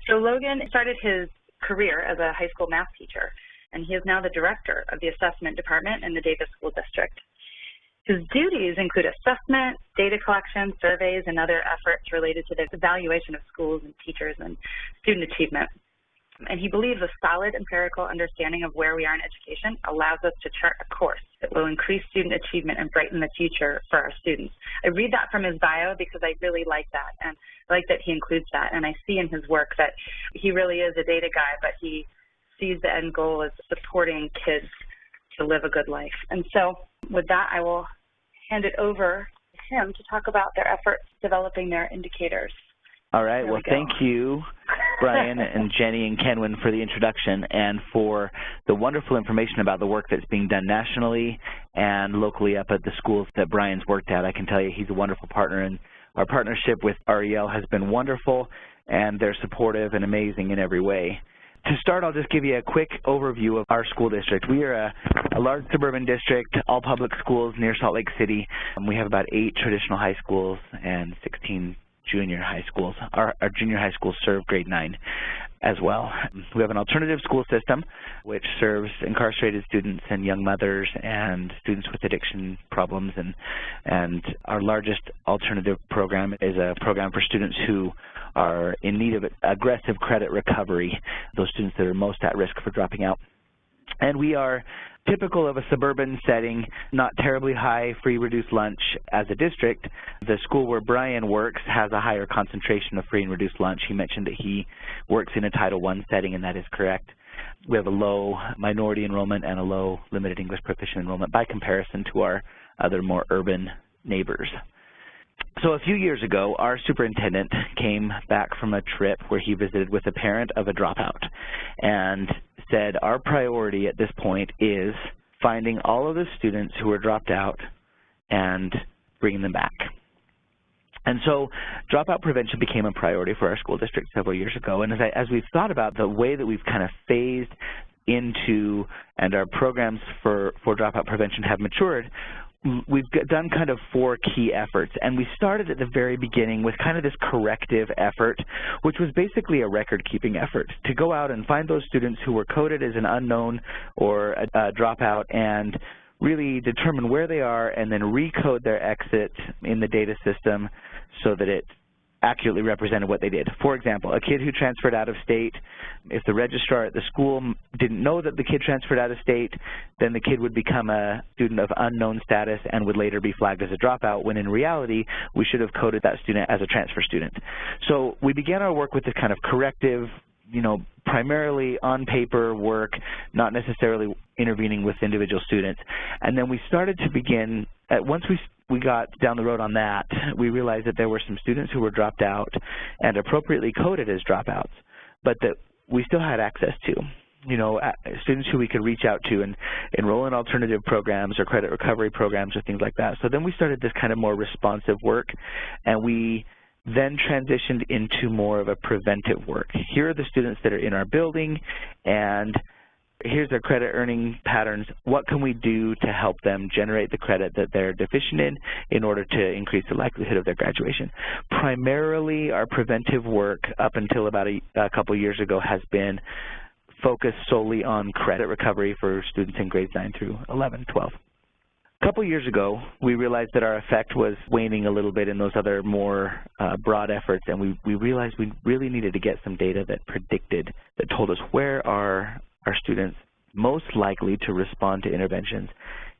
So Logan started his career as a high school math teacher, and he is now the director of the assessment department in the Davis School District. His duties include assessment, data collection, surveys, and other efforts related to the evaluation of schools and teachers and student achievement. And he believes a solid empirical understanding of where we are in education allows us to chart a course that will increase student achievement and brighten the future for our students. I read that from his bio because I really like that, and I like that he includes that. And I see in his work that he really is a data guy, but he sees the end goal as supporting kids to live a good life. And so with that, I will hand it over to him to talk about their efforts developing their indicators. All right. Well, thank you, Brian and Jenny and Kenwin, for the introduction and for the wonderful information about the work that's being done nationally and locally up at the schools that Brian's worked at. I can tell you he's a wonderful partner, and our partnership with REL has been wonderful, and they're supportive and amazing in every way. To start, I'll just give you a quick overview of our school district. We are a large suburban district, all public schools near Salt Lake City. We have about 8 traditional high schools and 16 junior high schools. Our junior high schools serve grade 9 as well. We have an alternative school system which serves incarcerated students and young mothers and students with addiction problems, and our largest alternative program is a program for students who are in need of aggressive credit recovery, those students that are most at risk for dropping out. And we are typical of a suburban setting, not terribly high free reduced lunch as a district. The school where Brian works has a higher concentration of free and reduced lunch. He mentioned that he works in a Title I setting, and that is correct. We have a low minority enrollment and a low limited English proficient enrollment by comparison to our other more urban neighbors. So a few years ago, our superintendent came back from a trip where he visited with a parent of a dropout and said, our priority at this point is finding all of the students who are dropped out and bringing them back. And so dropout prevention became a priority for our school district several years ago. And as we've thought about the way that we've kind of phased into and our programs for dropout prevention have matured, we've done kind of 4 key efforts, and we started at the very beginning with kind of this corrective effort, which was basically a record-keeping effort to go out and find those students who were coded as an unknown or a dropout and really determine where they are and then recode their exit in the data system so that it accurately represented what they did. For example, a kid who transferred out of state, if the registrar at the school didn't know that the kid transferred out of state, then the kid would become a student of unknown status and would later be flagged as a dropout, when in reality, we should have coded that student as a transfer student. So we began our work with this kind of corrective, primarily on paper work, not necessarily intervening with individual students. And then we started to begin, once we got down the road on that, we realized that there were some students who were dropped out and appropriately coded as dropouts, but that we still had access to. Students who we could reach out to and enroll in alternative programs or credit recovery programs or things like that. So then we started this kind of more responsive work, and we then transitioned into more of a preventive work. Here are the students that are in our building, and here's their credit earning patterns. What can we do to help them generate the credit that they're deficient in order to increase the likelihood of their graduation? Primarily, our preventive work up until about a couple years ago has been focused solely on credit recovery for students in grades 9 through 11, 12. A couple years ago, we realized that our effect was waning a little bit in those other more broad efforts, and we realized we really needed to get some data that predicted, that told us where are our students most likely to respond to interventions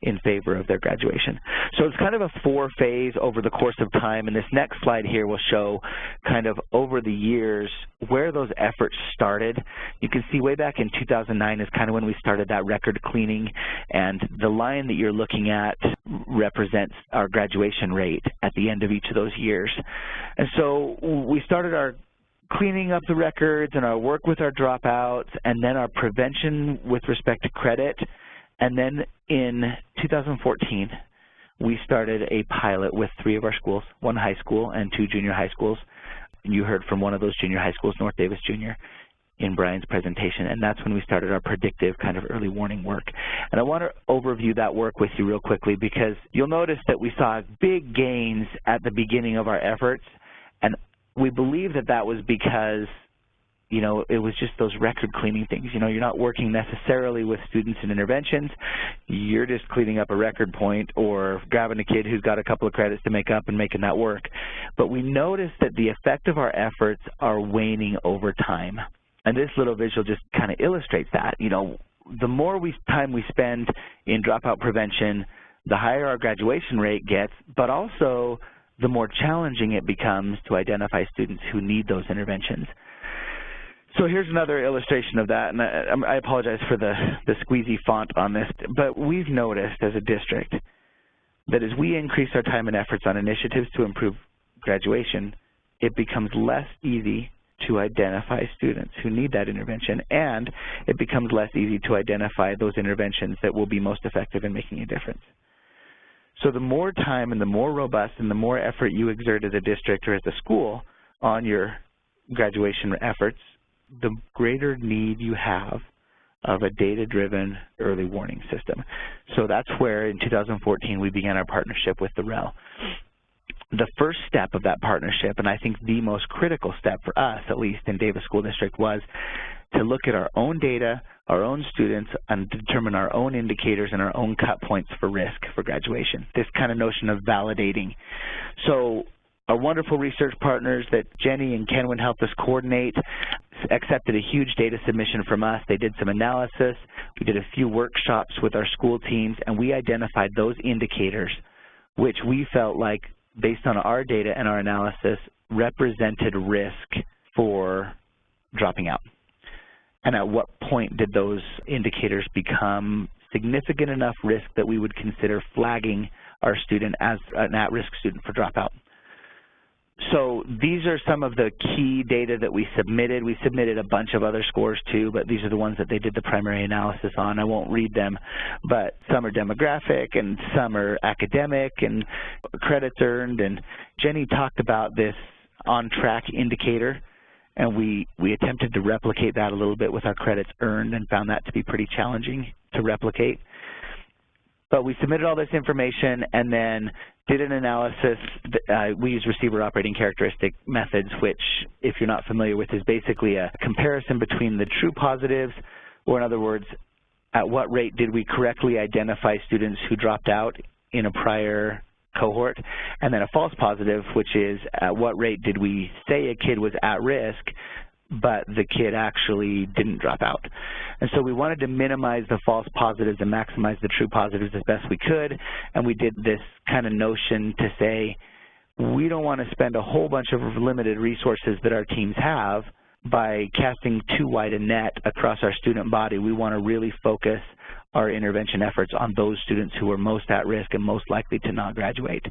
in favor of their graduation. So it's kind of a 4-phase over the course of time, and this next slide here will show kind of over the years where those efforts started. You can see way back in 2009 is kind of when we started that record cleaning, and the line that you're looking at represents our graduation rate at the end of each of those years. And so we started our cleaning up the records and our work with our dropouts, and then our prevention with respect to credit. And then in 2014, we started a pilot with 3 of our schools, 1 high school and 2 junior high schools. You heard from one of those junior high schools, North Davis Junior, in Brian's presentation, and that's when we started our predictive kind of early warning work. And I want to overview that work with you real quickly, because you'll notice that we saw big gains at the beginning of our efforts, and we believe that that was because you know, it was just those record cleaning things. You know, you're not working necessarily with students in interventions. You're just cleaning up a record point or grabbing a kid who's got a couple of credits to make up and making that work. But we noticed that the effect of our efforts are waning over time. And this little visual just kind of illustrates that. You know, the more time we spend in dropout prevention, the higher our graduation rate gets, but also the more challenging it becomes to identify students who need those interventions. So here's another illustration of that, and I apologize for the squeezy font on this, but we've noticed as a district that as we increase our time and efforts on initiatives to improve graduation, it becomes less easy to identify students who need that intervention, and it becomes less easy to identify those interventions that will be most effective in making a difference. So the more time and the more robust and the more effort you exert as a district or as a school on your graduation efforts, the greater need you have of a data-driven early warning system. So that's where in 2014 we began our partnership with the REL. The first step of that partnership, and I think the most critical step for us, at least in Davis School District, was to look at our own data, our own students, and determine our own indicators and our own cut points for risk for graduation, this kind of notion of validating. So our wonderful research partners that Jenny and Kenwin helped us coordinate accepted a huge data submission from us. They did some analysis. We did a few workshops with our school teams, and we identified those indicators which we felt like, based on our data and our analysis, represented risk for dropping out. And at what point did those indicators become significant enough risk that we would consider flagging our student as an at-risk student for dropout? So these are some of the key data that we submitted. We submitted a bunch of other scores too, but these are the ones that they did the primary analysis on. I won't read them, but some are demographic and some are academic and credits earned. And Jenny talked about this on-track indicator, and we attempted to replicate that a little bit with our credits earned and found that to be pretty challenging to replicate. But we submitted all this information and then did an analysis. We use receiver operating characteristic methods, which, if you're not familiar with, is basically a comparison between the true positives, or in other words, at what rate did we correctly identify students who dropped out in a prior cohort, and then a false positive, which is at what rate did we say a kid was at risk, but the kid actually didn't drop out. And so we wanted to minimize the false positives and maximize the true positives as best we could, and we did this kind of notion to say, we don't want to spend a whole bunch of limited resources that our teams have by casting too wide a net across our student body. We want to really focus our intervention efforts on those students who are most at risk and most likely to not graduate.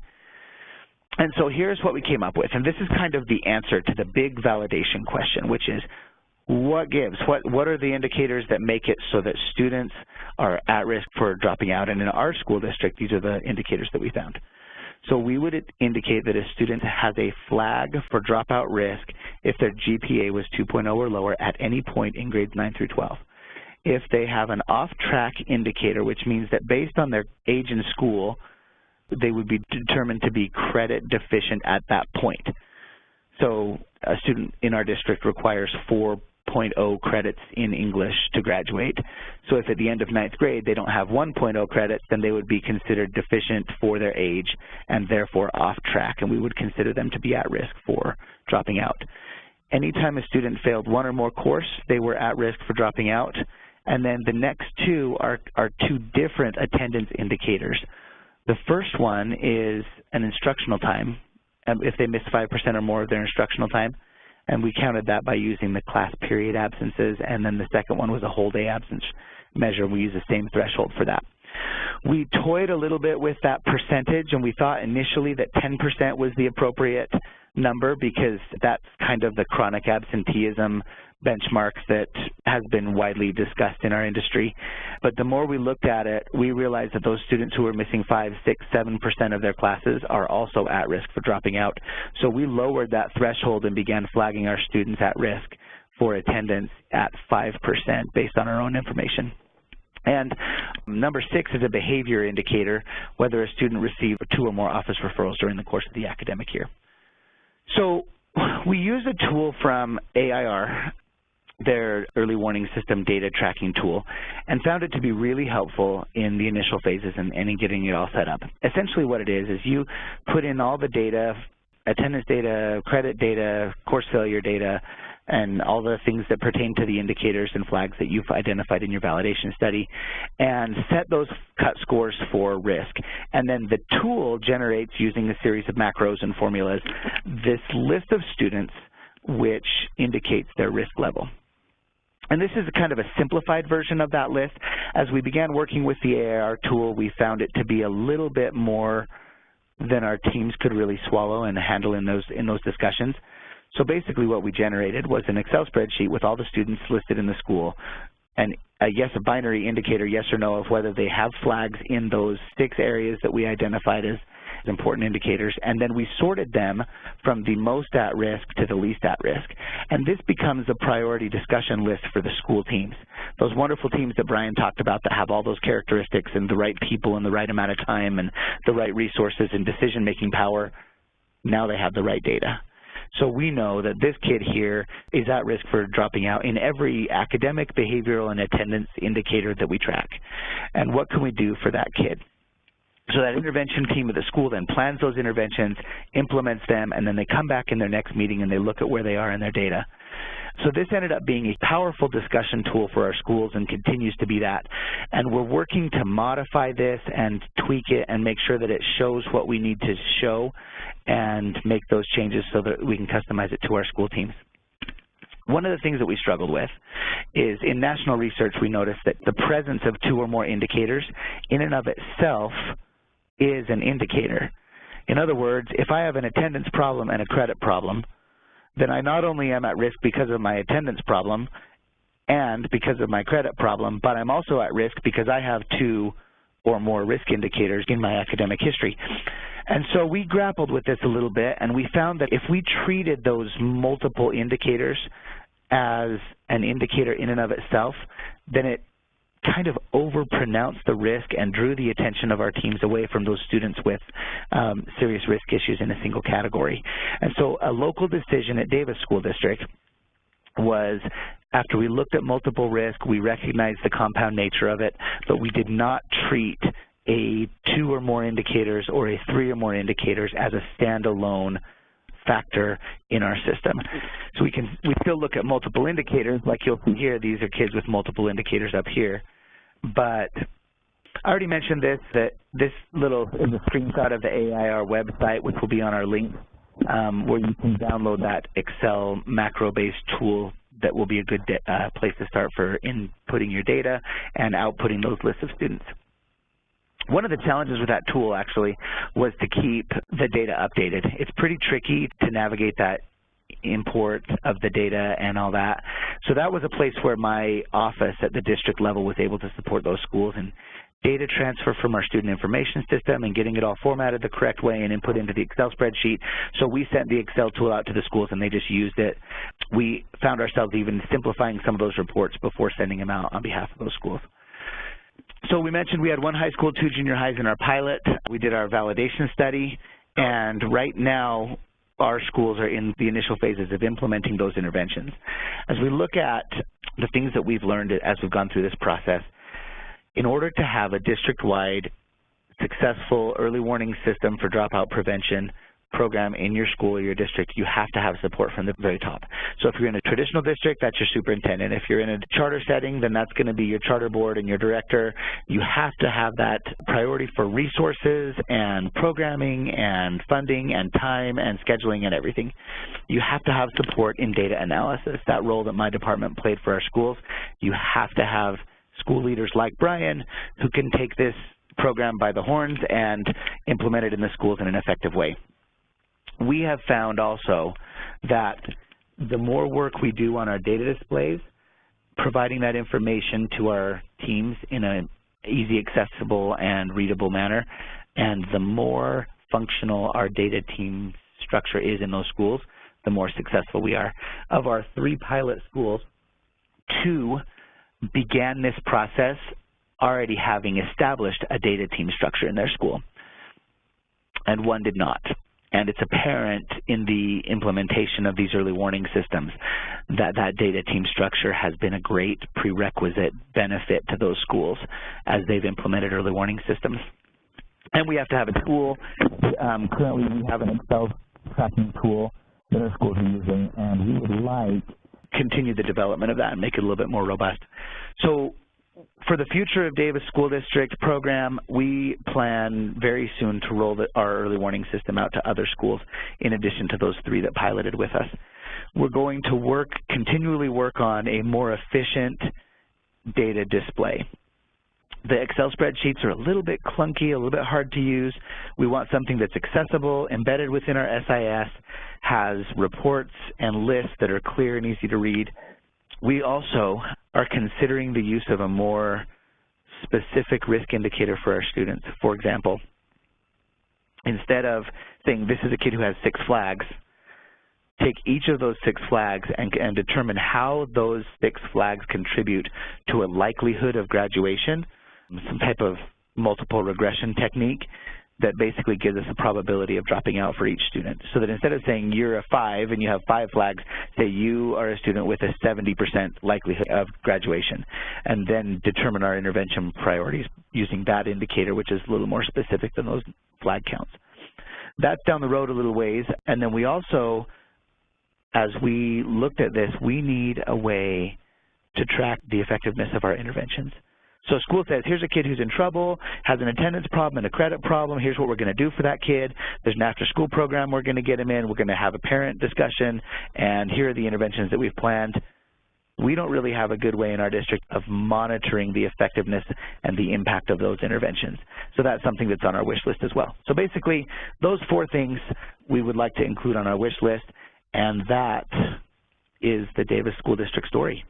And so here's what we came up with, and this is kind of the answer to the big validation question, which is, what gives? What are the indicators that make it so that students are at risk for dropping out? And in our school district, these are the indicators that we found. So we would indicate that a student has a flag for dropout risk if their GPA was 2.0 or lower at any point in grades 9 through 12. If they have an off-track indicator, which means that based on their age in school, they would be determined to be credit deficient at that point. So a student in our district requires 4.0 credits in English to graduate. So if at the end of 9th grade they don't have 1.0 credits, then they would be considered deficient for their age and therefore off track, and we would consider them to be at risk for dropping out. Anytime a student failed one or more course, they were at risk for dropping out. And then the next two are two different attendance indicators. The first one is an instructional time, if they missed 5% or more of their instructional time, and we counted that by using the class period absences, and then the second one was a whole day absence measure. We use the same threshold for that. We toyed a little bit with that percentage, and we thought initially that 10% was the appropriate number because that's kind of the chronic absenteeism benchmark that has been widely discussed in our industry. But the more we looked at it, we realized that those students who were missing 5, 6, 7% of their classes are also at risk for dropping out. So we lowered that threshold and began flagging our students at risk for attendance at 5% based on our own information. And number 6 is a behavior indicator, whether a student received 2 or more office referrals during the course of the academic year. So we use a tool from AIR their early warning system data tracking tool and found it to be really helpful in the initial phases and in getting it all set up. Essentially what it is you put in all the data, attendance data, credit data, course failure data, and all the things that pertain to the indicators and flags that you've identified in your validation study, and set those cut scores for risk. And then the tool generates, using a series of macros and formulas, this list of students which indicates their risk level. And this is kind of a simplified version of that list. As we began working with the AIR tool, we found it to be a little bit more than our teams could really swallow and handle in those discussions. So basically what we generated was an Excel spreadsheet with all the students listed in the school, and a binary indicator, yes or no, of whether they have flags in those 6 areas that we identified as important indicators, and then we sorted them from the most at risk to the least at risk. And this becomes a priority discussion list for the school teams. Those wonderful teams that Brian talked about that have all those characteristics and the right people and the right amount of time and the right resources and decision-making power, now they have the right data. So we know that this kid here is at risk for dropping out in every academic, behavioral, and attendance indicator that we track. And what can we do for that kid? So that intervention team at the school then plans those interventions, implements them, and then they come back in their next meeting and they look at where they are in their data. So this ended up being a powerful discussion tool for our schools and continues to be that. And we're working to modify this and tweak it and make sure that it shows what we need to show and make those changes so that we can customize it to our school teams. One of the things that we struggled with is in national research we noticed that the presence of 2 or more indicators in and of itself is an indicator. In other words, if I have an attendance problem and a credit problem, then I not only am at risk because of my attendance problem and because of my credit problem, but I'm also at risk because I have 2 or more risk indicators in my academic history. And so we grappled with this a little bit, and we found that if we treated those multiple indicators as an indicator in and of itself, then it kind of overpronounced the risk and drew the attention of our teams away from those students with serious risk issues in a single category. And so a local decision at Davis School District was, after we looked at multiple risk, we recognized the compound nature of it, but we did not treat a 2 or more indicators or a 3 or more indicators as a standalone factor in our system. So we still look at multiple indicators, like you'll see here. These are kids with multiple indicators up here. But I already mentioned this, that this little is a screenshot of the AIR website, which will be on our link, where you can download that Excel macro-based tool that will be a good place to start for inputting your data and outputting those lists of students. One of the challenges with that tool, actually, was to keep the data updated. It's pretty tricky to navigate that import of the data and all that. So that was a place where my office at the district level was able to support those schools and data transfer from our student information system and getting it all formatted the correct way and input into the Excel spreadsheet. So we sent the Excel tool out to the schools and they just used it. We found ourselves even simplifying some of those reports before sending them out on behalf of those schools. So we mentioned we had 1 high school, 2 junior highs in our pilot. We did our validation study, and right now our schools are in the initial phases of implementing those interventions. As we look at the things that we've learned as we've gone through this process, in order to have a district-wide successful early warning system for dropout prevention program in your school or your district, you have to have support from the very top. So if you're in a traditional district, that's your superintendent. If you're in a charter setting, then that's going to be your charter board and your director. You have to have that priority for resources and programming and funding and time and scheduling and everything. You have to have support in data analysis, that role that my department played for our schools. You have to have school leaders like Brian who can take this program by the horns and implement it in the schools in an effective way. We have found also that the more work we do on our data displays, providing that information to our teams in an easy, accessible, and readable manner, and the more functional our data team structure is in those schools, the more successful we are. Of our 3 pilot schools, 2 began this process already having established a data team structure in their school, and 1 did not. and it's apparent in the implementation of these early warning systems that that data team structure has been a great prerequisite benefit to those schools as they've implemented early warning systems. And we have to have a tool. Currently, we have an Excel tracking tool that our schools are using, and we would like to continue the development of that and make it a little bit more robust. So for the Future of Davis School District program, we plan very soon to roll our early warning system out to other schools in addition to those 3 that piloted with us. We're going to continually work on a more efficient data display. The Excel spreadsheets are a little bit clunky, a little bit hard to use. We want something that's accessible, embedded within our SIS, has reports and lists that are clear and easy to read. We also are considering the use of a more specific risk indicator for our students. For example, instead of saying this is a kid who has 6 flags, take each of those 6 flags and determine how those 6 flags contribute to a likelihood of graduation, some type of multiple regression technique that basically gives us a probability of dropping out for each student. So that instead of saying you're a 5 and you have 5 flags, say you are a student with a 70% likelihood of graduation, and then determine our intervention priorities using that indicator, which is a little more specific than those flag counts. That's down the road a little ways, and then we also, as we looked at this, we need a way to track the effectiveness of our interventions. So school says, here's a kid who's in trouble, has an attendance problem and a credit problem, here's what we're going to do for that kid, there's an after-school program we're going to get him in, we're going to have a parent discussion, and here are the interventions that we've planned. We don't really have a good way in our district of monitoring the effectiveness and the impact of those interventions. So that's something that's on our wish list as well. So basically, those 4 things we would like to include on our wish list, and that is the Davis School District story.